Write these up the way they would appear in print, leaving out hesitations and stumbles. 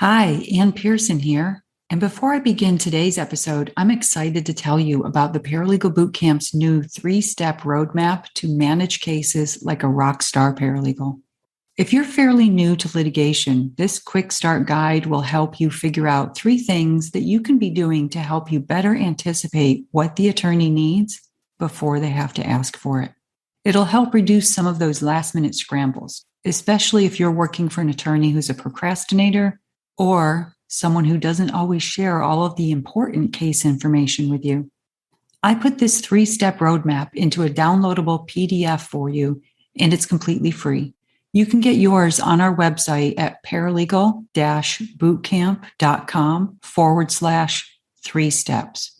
Hi, Ann Pearson here. And before I begin today's episode, I'm excited to tell you about the Paralegal Bootcamp's new 3-step roadmap to manage cases like a rock star paralegal. If you're fairly new to litigation, this quick start guide will help you figure out 3 things that you can be doing to help you better anticipate what the attorney needs before they have to ask for it. It'll help reduce some of those last-minute scrambles, especially if you're working for an attorney who's a procrastinator or someone who doesn't always share all of the important case information with you. I put this 3-step roadmap into a downloadable PDF for you, and it's completely free. You can get yours on our website at paralegal-bootcamp.com/3steps.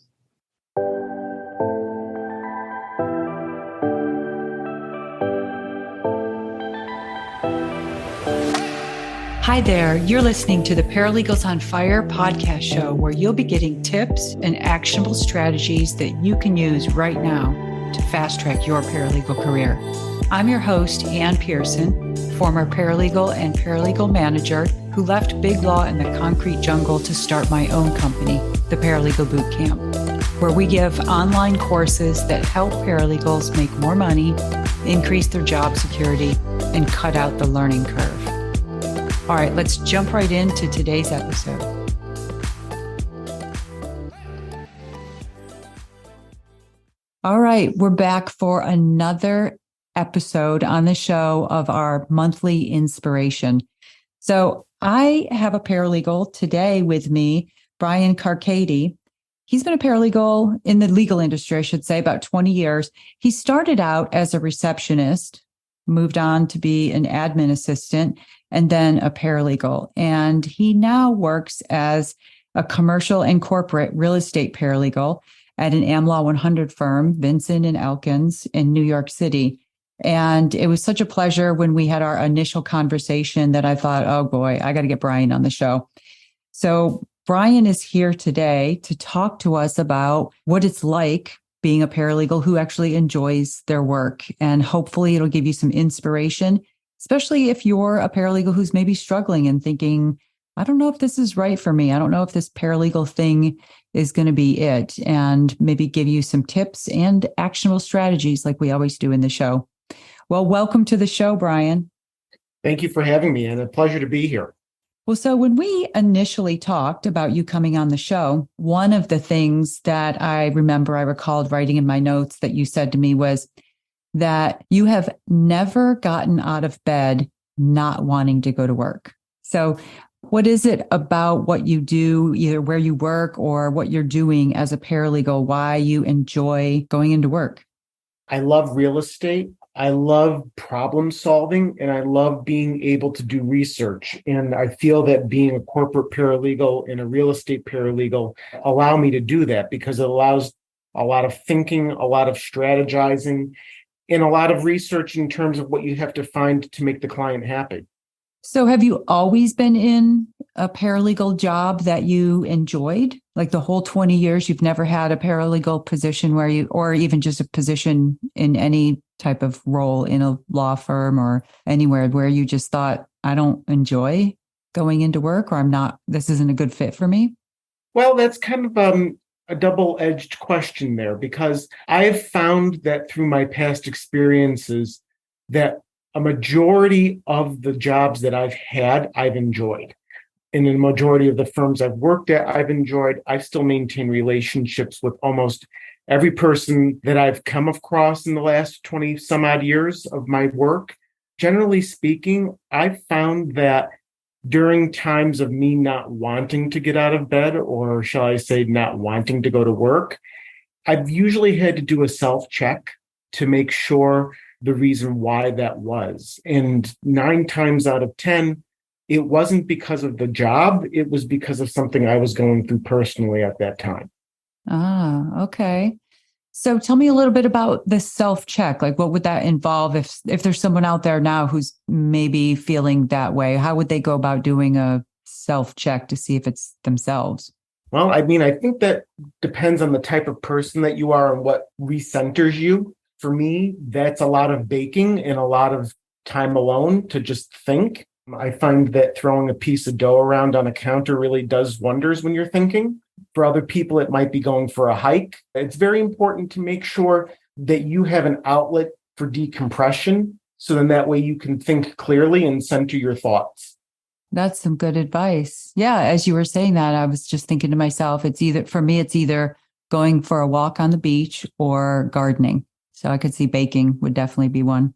Hi there, you're listening to the Paralegals on Fire podcast show, where you'll be getting tips and actionable strategies that you can use right now to fast track your paralegal career. I'm your host, Ann Pearson, former paralegal and paralegal manager who left big law in the concrete jungle to start my own company, the Paralegal Bootcamp, where we give online courses that help paralegals make more money, increase their job security, and cut out the learning curve. All right, let's jump right into today's episode. All right, we're back for another episode on the show of our monthly inspiration. So I have a paralegal today with me, Brian Carchedi. He's been a paralegal in the legal industry, I should say, about 20 years. He started out as a receptionist, moved on to be an admin assistant, and then a paralegal. And he now works as a commercial and corporate real estate paralegal at an AmLaw 100 firm, Vinson and Elkins in New York City. And it was such a pleasure when we had our initial conversation that I thought, oh boy, I got to get Brian on the show. So Brian is here today to talk to us about what it's like being a paralegal who actually enjoys their work. And hopefully it'll give you some inspiration, especially if you're a paralegal who's maybe struggling and thinking, I don't know if this is right for me. I don't know if this paralegal thing is going to be it, and maybe give you some tips and actionable strategies like we always do in the show. Well, welcome to the show, Brian. Thank you for having me, and a pleasure to be here. Well, so when we initially talked about you coming on the show, one of the things that I recalled writing in my notes that you said to me was that you have never gotten out of bed not wanting to go to work. So what is it about what you do, either where you work or what you're doing as a paralegal, why you enjoy going into work? I love real estate. I love problem solving, and I love being able to do research. And I feel that being a corporate paralegal and a real estate paralegal allow me to do that because it allows a lot of thinking, a lot of strategizing, and a lot of research in terms of what you have to find to make the client happy. So have you always been in a paralegal job that you enjoyed? Like the whole 20 years, you've never had a paralegal position where you, or even just a position in any type of role in a law firm or anywhere where you just thought, I don't enjoy going into work, or this isn't a good fit for me? Well, that's kind of a double-edged question there, because I've found that through my past experiences that a majority of the jobs that I've had, I've enjoyed. And in the majority of the firms I've worked at, I've enjoyed. I still maintain relationships with almost every person that I've come across in the last 20 some odd years of my work. Generally speaking, I've found that during times of me not wanting to get out of bed, or shall I say not wanting to go to work, I've usually had to do a self-check to make sure the reason why that was. And 9 times out of 10, it wasn't because of the job. It was because of something I was going through personally at that time. Ah, okay. So tell me a little bit about the self-check. Like, what would that involve if there's someone out there now who's maybe feeling that way? How would they go about doing a self-check to see if it's themselves? Well, I mean, I think that depends on the type of person that you are and what recenters you. For me, that's a lot of baking and a lot of time alone to just think. I find that throwing a piece of dough around on a counter really does wonders when you're thinking. For other people, it might be going for a hike. It's very important to make sure that you have an outlet for decompression. So then that way you can think clearly and center your thoughts. That's some good advice. Yeah. As you were saying that, I was just thinking to myself, for me, it's either going for a walk on the beach or gardening. So I could see baking would definitely be one.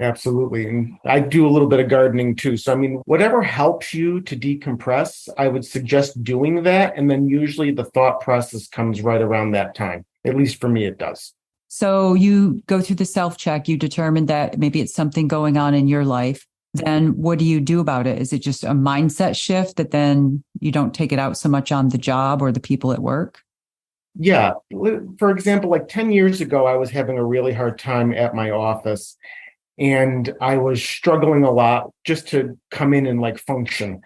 Absolutely. And I do a little bit of gardening too. So, I mean, whatever helps you to decompress, I would suggest doing that. And then usually the thought process comes right around that time. At least for me, it does. So you go through the self-check, you determine that maybe it's something going on in your life. Then what do you do about it? Is it just a mindset shift that then you don't take it out so much on the job or the people at work? Yeah. For example, like 10 years ago, I was having a really hard time at my office. And I was struggling a lot just to come in and like function.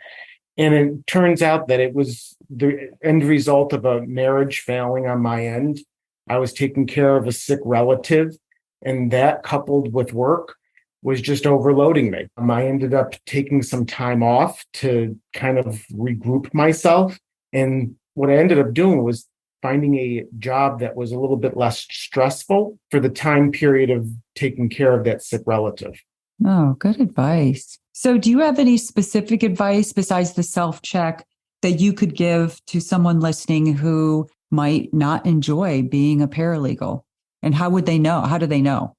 And it turns out that it was the end result of a marriage failing on my end. I was taking care of a sick relative, and that coupled with work was just overloading me. I ended up taking some time off to kind of regroup myself. And what I ended up doing was finding a job that was a little bit less stressful for the time period of taking care of that sick relative. Oh, good advice. So do you have any specific advice besides the self-check that you could give to someone listening who might not enjoy being a paralegal? And how would they know? How do they know?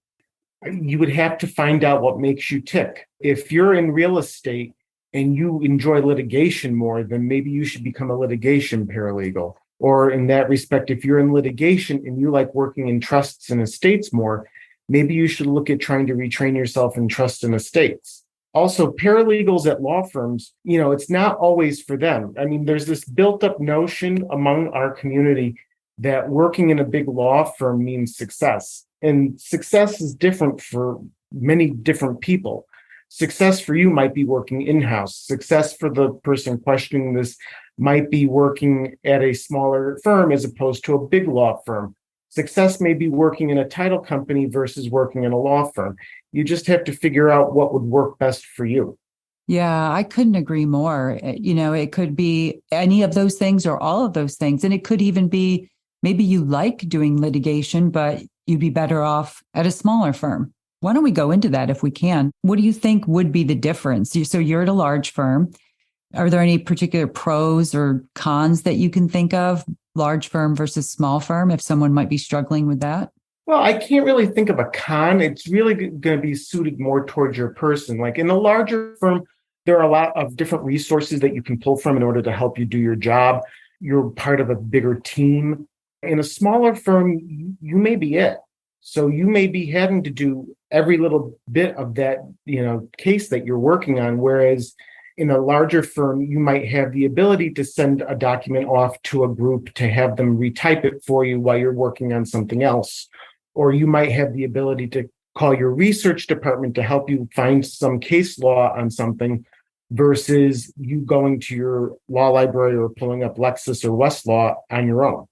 You would have to find out what makes you tick. If you're in real estate and you enjoy litigation more, then maybe you should become a litigation paralegal. Or in that respect, if you're in litigation and you like working in trusts and estates more, maybe you should look at trying to retrain yourself in trust and estates. Also, paralegals at law firms, it's not always for them. I mean, there's this built up notion among our community that working in a big law firm means success. And success is different for many different people. Success for you might be working in-house. Success for the person questioning this might be working at a smaller firm as opposed to a big law firm. Success may be working in a title company versus working in a law firm. You just have to figure out what would work best for you. Yeah, I couldn't agree more. It could be any of those things or all of those things. And it could even be maybe you like doing litigation, but you'd be better off at a smaller firm. Why don't we go into that if we can? What do you think would be the difference? So you're at a large firm. Are there any particular pros or cons that you can think of, large firm versus small firm, if someone might be struggling with that? Well, I can't really think of a con. It's really going to be suited more towards your person. Like in a larger firm, there are a lot of different resources that you can pull from in order to help you do your job. You're part of a bigger team. In a smaller firm, you may be it. So you may be having to do every little bit of that, case that you're working on. Whereas in a larger firm, you might have the ability to send a document off to a group to have them retype it for you while you're working on something else. Or you might have the ability to call your research department to help you find some case law on something versus you going to your law library or pulling up Lexis or Westlaw on your own.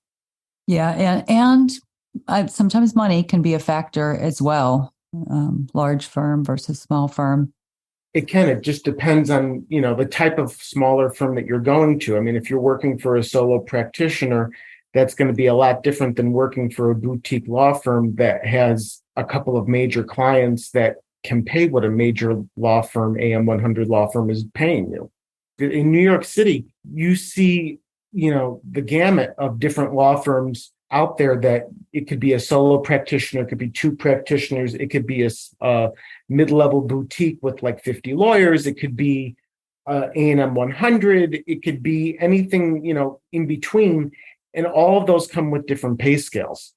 Yeah. And sometimes money can be a factor as well. Large firm versus small firm. It can. It just depends on, the type of smaller firm that you're going to. I mean, if you're working for a solo practitioner, that's going to be a lot different than working for a boutique law firm that has a couple of major clients that can pay what a major law firm, AM 100 law firm, is paying you. In New York City, you see, the gamut of different law firms out there that it could be a solo practitioner, it could be two practitioners, it could be a mid-level boutique with like 50 lawyers, it could be A&M 100, it could be anything, in between. And all of those come with different pay scales.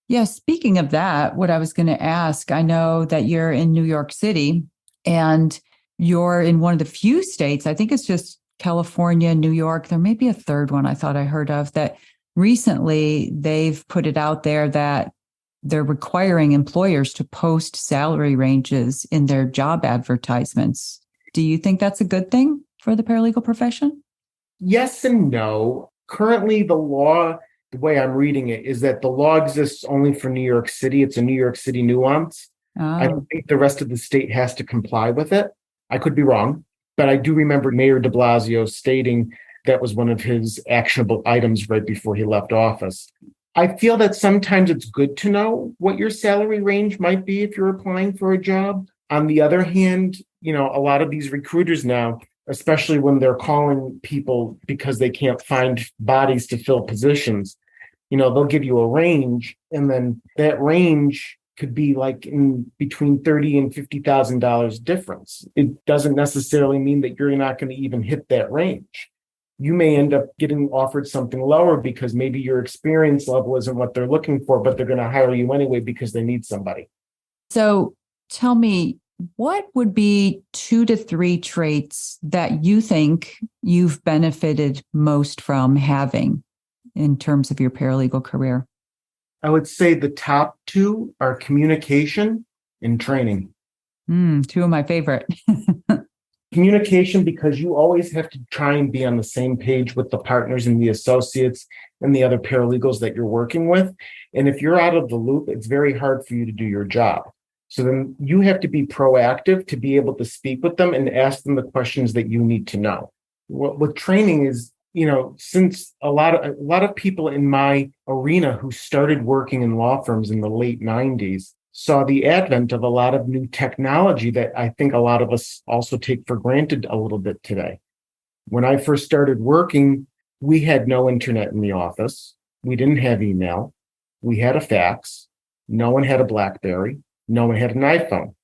Yeah, speaking of that, what I was going to ask, I know that you're in New York City and you're in one of the few states, I think it's just California, New York, there may be a third one I thought I heard of, that recently they've put it out there that they're requiring employers to post salary ranges in their job advertisements. Do you think that's a good thing for the paralegal profession? Yes and no. Currently, the law, the way I'm reading it, is that the law exists only for New York City. It's a New York City nuance. I don't think the rest of the state has to comply with it. I could be wrong. But I do remember Mayor de Blasio stating that was one of his actionable items right before he left office. I feel that sometimes it's good to know what your salary range might be if you're applying for a job. On the other hand, a lot of these recruiters now, especially when they're calling people because they can't find bodies to fill positions, they'll give you a range, and then that range could be like in between $30,000 and $50,000 difference. It doesn't necessarily mean that you're not going to even hit that range. You may end up getting offered something lower because maybe your experience level isn't what they're looking for, but they're going to hire you anyway because they need somebody. So tell me, what would be 2 to 3 traits that you think you've benefited most from having in terms of your paralegal career? I would say the top 2 are communication and training. 2 of my favorite. Communication, because you always have to try and be on the same page with the partners and the associates and the other paralegals that you're working with. And if you're out of the loop, it's very hard for you to do your job. So then you have to be proactive to be able to speak with them and ask them the questions that you need to know. What training is, since a lot of people in my arena who started working in law firms in the late 90s saw the advent of a lot of new technology that I think a lot of us also take for granted a little bit today. When I first started working, we had no internet in the office. We didn't have email. We had a fax. No one had a BlackBerry. No one had an iPhone.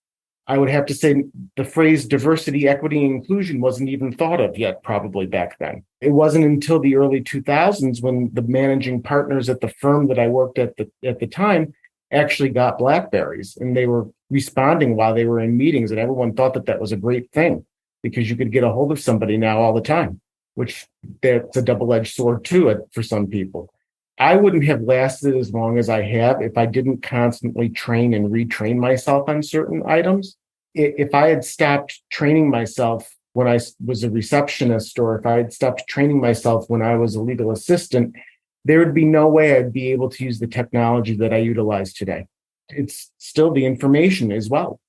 I would have to say the phrase diversity, equity, and inclusion wasn't even thought of yet, probably back then. It wasn't until the early 2000s when the managing partners at the firm that I worked at the time actually got BlackBerries, and they were responding while they were in meetings, and everyone thought that was a great thing because you could get a hold of somebody now all the time, which that's a double-edged sword too for some people. I wouldn't have lasted as long as I have if I didn't constantly train and retrain myself on certain items. If I had stopped training myself when I was a receptionist, or if I had stopped training myself when I was a legal assistant, there would be no way I'd be able to use the technology that I utilize today. It's still the information as well.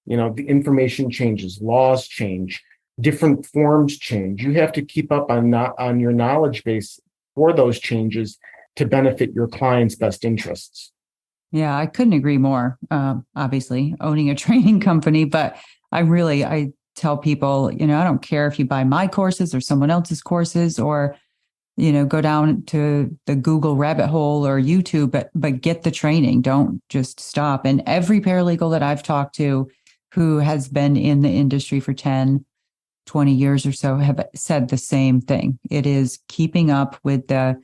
The information changes, laws change, different forms change. You have to keep up on your knowledge base for those changes to benefit your client's best interests. Yeah, I couldn't agree more. Obviously, owning a training company, but I tell people, I don't care if you buy my courses or someone else's courses, or go down to the Google rabbit hole or YouTube, but get the training. Don't just stop. And every paralegal that I've talked to who has been in the industry for 10, 20 years or so have said the same thing. It is keeping up with the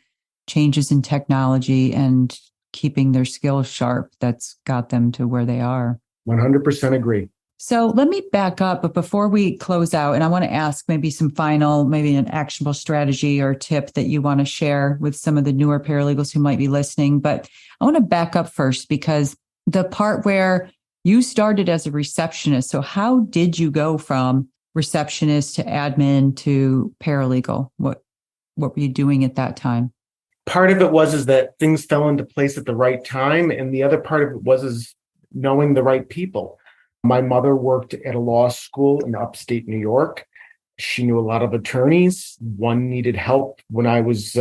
changes in technology and keeping their skills sharp that's got them to where they are. 100% agree. So let me back up, but before we close out, and I want to ask maybe maybe an actionable strategy or tip that you want to share with some of the newer paralegals who might be listening. But I want to back up first, because the part where you started as a receptionist, so how did you go from receptionist to admin to paralegal? What were you doing at that time? Part of it is that things fell into place at the right time. And the other part of it is knowing the right people. My mother worked at a law school in upstate New York. She knew a lot of attorneys. One needed help when I was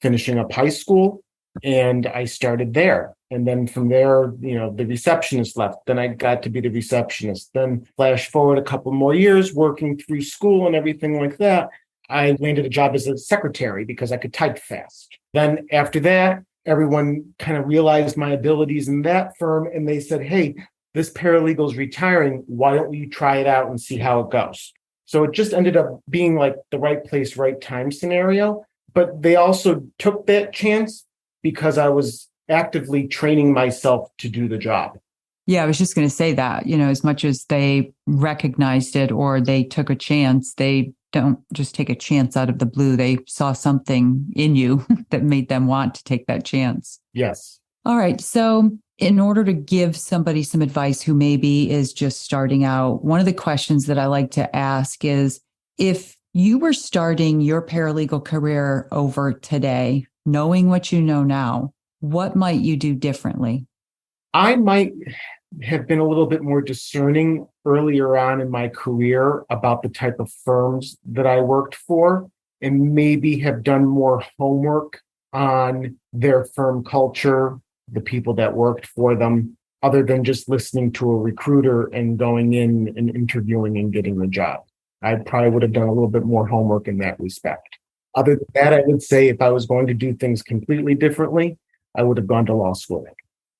finishing up high school, and I started there. And then from there, the receptionist left. Then I got to be the receptionist. Then flash forward a couple more years, working through school and everything like that, I landed a job as a secretary because I could type fast. Then after that, everyone kind of realized my abilities in that firm, and they said, hey, this paralegal's retiring. Why don't you try it out and see how it goes? So it just ended up being like the right place, right time scenario. But they also took that chance because I was actively training myself to do the job. Yeah, I was just going to say that, as much as they recognized it or they took a chance, they don't just take a chance out of the blue. They saw something in you that made them want to take that chance. Yes. All right. So in order to give somebody some advice who maybe is just starting out, one of the questions that I like to ask is, if you were starting your paralegal career over today, knowing what you know now, what might you do differently? I might have been a little bit more discerning earlier on in my career about the type of firms that I worked for, and maybe have done more homework on their firm culture, the people that worked for them, other than just listening to a recruiter and going in and interviewing and getting the job. I probably would have done a little bit more homework in that respect. Other than that, I would say if I was going to do things completely differently, I would have gone to law school.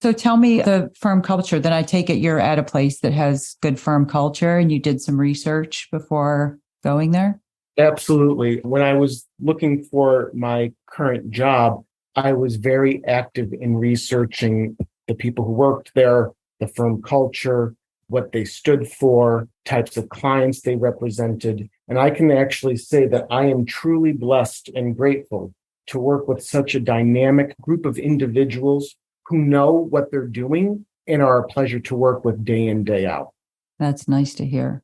So tell me the firm culture. Then I take it you're at a place that has good firm culture and you did some research before going there? Absolutely. When I was looking for my current job, I was very active in researching the people who worked there, the firm culture, what they stood for, types of clients they represented. And I can actually say that I am truly blessed and grateful to work with such a dynamic group of individuals who know what they're doing and are a pleasure to work with day in, day out. That's nice to hear.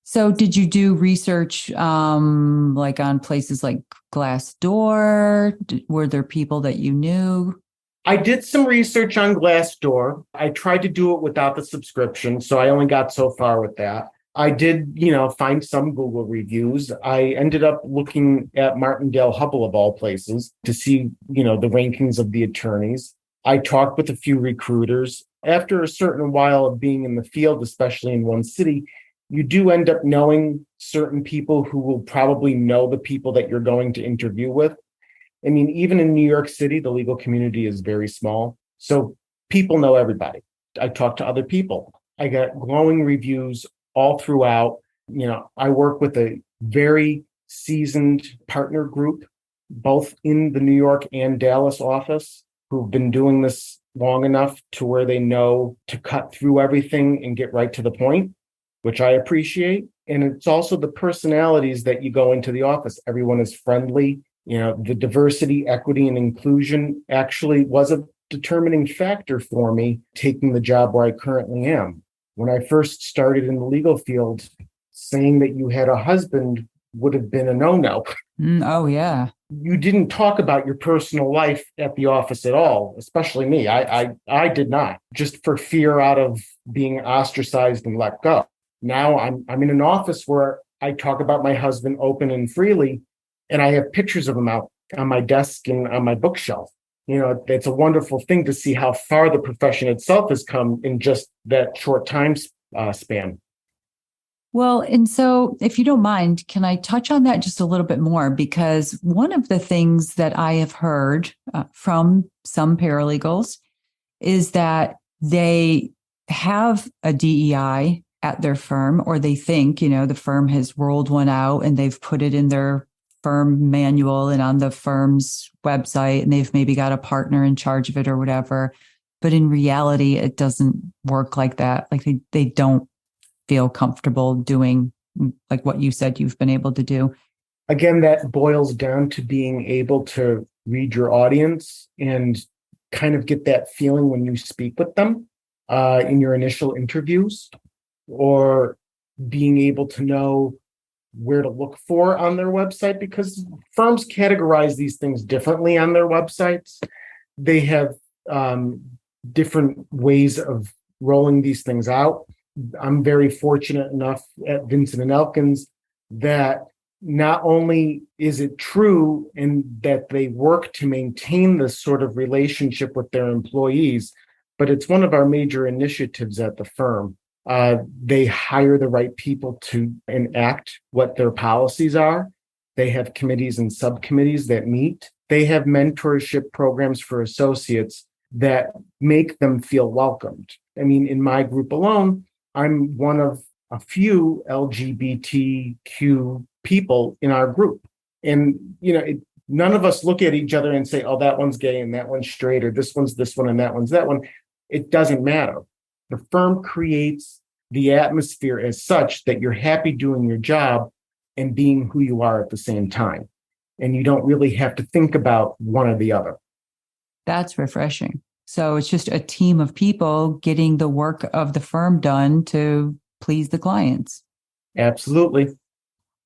So did you do research like on places like Glassdoor? Were there people that you knew? I did some research on Glassdoor. I tried to do it without the subscription, so I only got so far with that. I did, find some Google reviews. I ended up looking at Martindale Hubbell of all places to see, the rankings of the attorneys. I talked with a few recruiters. After a certain while of being in the field, especially in one city, you do end up knowing certain people who will probably know the people that you're going to interview with. I mean, even in New York City, the legal community is very small. So people know everybody. I talked to other people. I got glowing reviews all throughout. I work with a very seasoned partner group, both in the New York and Dallas office, who've been doing this long enough to where they know to cut through everything and get right to the point, which I appreciate. And it's also the personalities that you go into the office. Everyone is friendly. The diversity, equity, and inclusion actually was a determining factor for me taking the job where I currently am. When I first started in the legal field, saying that you had a husband would have been a no-no. Oh, yeah. You didn't talk about your personal life at the office at all, especially me. I did not, just for fear out of being ostracized and let go. Now I'm in an office where I talk about my husband open and freely, and I have pictures of him out on my desk and on my bookshelf. It's a wonderful thing to see how far the profession itself has come in just that short time span. Well, and so if you don't mind, can I touch on that just a little bit more? Because one of the things that I have heard from some paralegals is that they have a DEI at their firm, or they think, the firm has rolled one out and they've put it in their firm manual and on the firm's website, and they've maybe got a partner in charge of it or whatever. But in reality, it doesn't work like that. Like they don't feel comfortable doing like what you said you've been able to do. Again, that boils down to being able to read your audience and kind of get that feeling when you speak with them in your initial interviews, or being able to know where to look for on their website, because firms categorize these things differently on their websites. They have different ways of rolling these things out. I'm very fortunate enough at Vincent and Elkins that not only is it true in that they work to maintain this sort of relationship with their employees, but it's one of our major initiatives at the firm. They hire the right people to enact what their policies are. They have committees and subcommittees that meet. They have mentorship programs for associates that make them feel welcomed. I mean, in my group alone, I'm one of a few LGBTQ people in our group. And, none of us look at each other and say, oh, that one's gay and that one's straight, or this one's this one and that one's that one. It doesn't matter. The firm creates the atmosphere as such that you're happy doing your job and being who you are at the same time. And you don't really have to think about one or the other. That's refreshing. So it's just a team of people getting the work of the firm done to please the clients. Absolutely.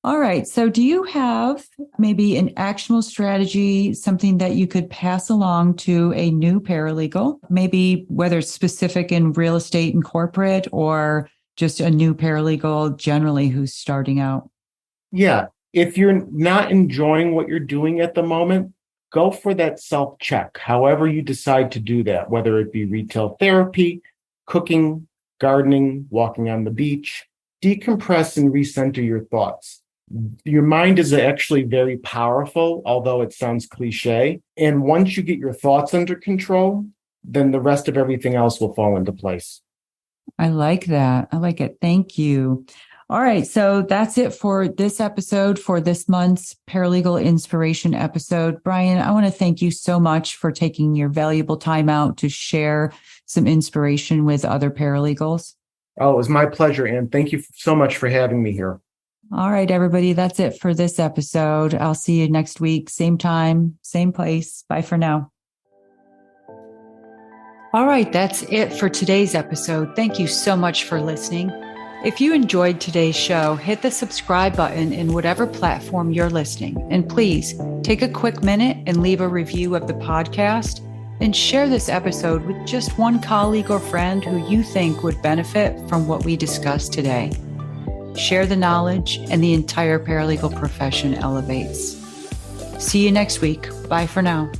All right. So do you have maybe an actionable strategy, something that you could pass along to a new paralegal, maybe whether it's specific in real estate and corporate or just a new paralegal generally who's starting out? Yeah. If you're not enjoying what you're doing at the moment, go for that self check, however you decide to do that, whether it be retail therapy, cooking, gardening, walking on the beach. Decompress and recenter your thoughts. Your mind is actually very powerful, although it sounds cliche. And once you get your thoughts under control, then the rest of everything else will fall into place. I like that. I like it. Thank you. All right. So that's it for this episode, for this month's Paralegal Inspiration episode. Brian, I want to thank you so much for taking your valuable time out to share some inspiration with other paralegals. Oh, it was my pleasure, Ann. Thank you so much for having me here. All right, everybody. That's it for this episode. I'll see you next week. Same time, same place. Bye for now. All right, that's it for today's episode. Thank you so much for listening. If you enjoyed today's show, hit the subscribe button in whatever platform you're listening. And please take a quick minute and leave a review of the podcast and share this episode with just one colleague or friend who you think would benefit from what we discussed today. Share the knowledge and the entire paralegal profession elevates. See you next week. Bye for now.